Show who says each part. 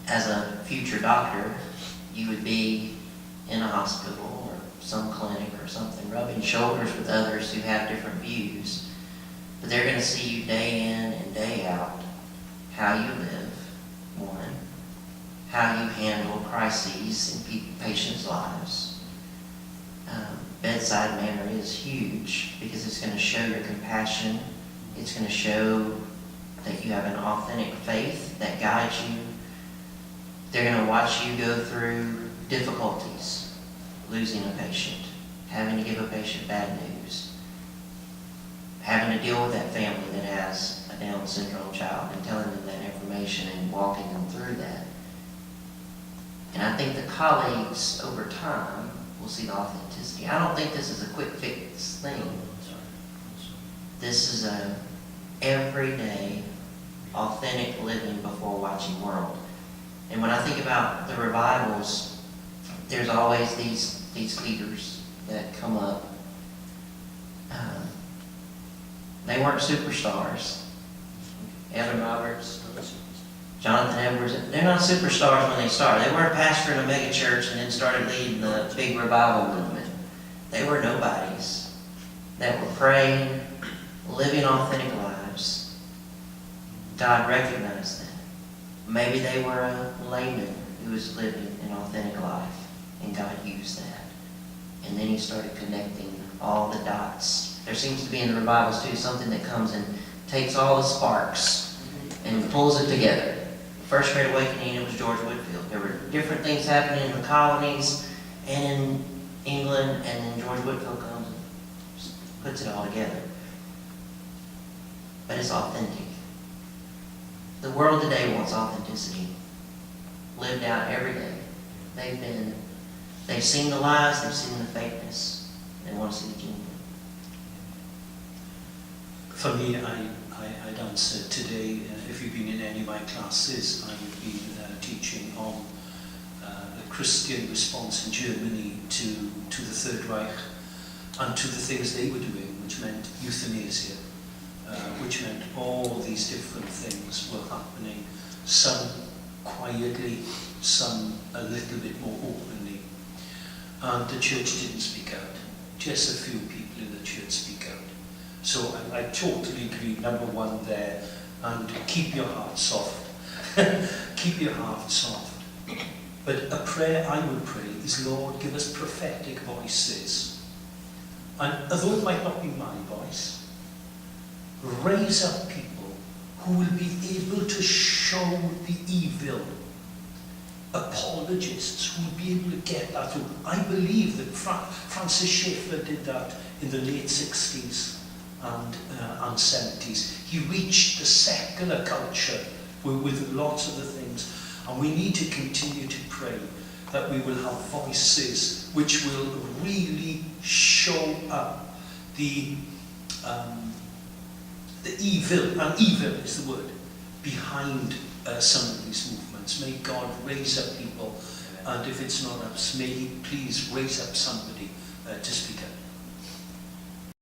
Speaker 1: as a future doctor, you would be in a hospital or some clinic or something, rubbing shoulders with others who have different views. But they're going to see you day in and day out, how you live, one, how you handle crises in patients' lives. Bedside manner is huge because it's going to show your compassion. It's going to show that you have an authentic faith that guides you. They're going to watch you go through difficulties, losing a patient, having to give a patient bad news, having to deal with that family that has a Down syndrome child and telling them that information and walking them through that. And I think the colleagues over time will see the authenticity. I don't think this is a quick fix thing. This is a everyday, authentic living before watching world. And when I think about the revivals, there's always these leaders that come up. They weren't superstars. Evan Roberts, Jonathan Edwards, they're not superstars when they started. They weren't pastoring a mega church and then started leading the big revival movement. They were nobodies that were praying, living authentic lives. God recognized that. Maybe they were a layman who was living an authentic life, and God used that. And then he started connecting all the dots. There seems to be in the revivals too something that comes and takes all the sparks and pulls it together. First Great Awakening, it was George Whitefield. There were different things happening in the colonies and in England, and then George Whitefield comes and puts it all together. But it's authentic. The world today wants authenticity, lived out every day. They've seen the lies, they've seen the fakeness. They want to see the genuine.
Speaker 2: For me, I'd answer today, if you've been in any of my classes, I've been teaching on the Christian response in Germany to the Third Reich and to the things they were doing, which meant euthanasia, which meant all these different things were happening, some quietly, some a little bit more openly. And the church didn't speak out. Just a few people in the church speak out. So I totally agree, number one there, and keep your heart soft. Keep your heart soft. But a prayer I would pray is, Lord, give us prophetic voices. And although it might not be my voice, raise up people who will be able to show the evil. Apologists who will be able to get that through. I believe that Francis Schaeffer did that in the late 60s. And 70s. He reached the secular culture with lots of the things. And we need to continue to pray that we will have voices which will really show up the evil, and evil is the word, behind some of these movements. May God raise up people, and if it's not us, may he please raise up somebody to speak up.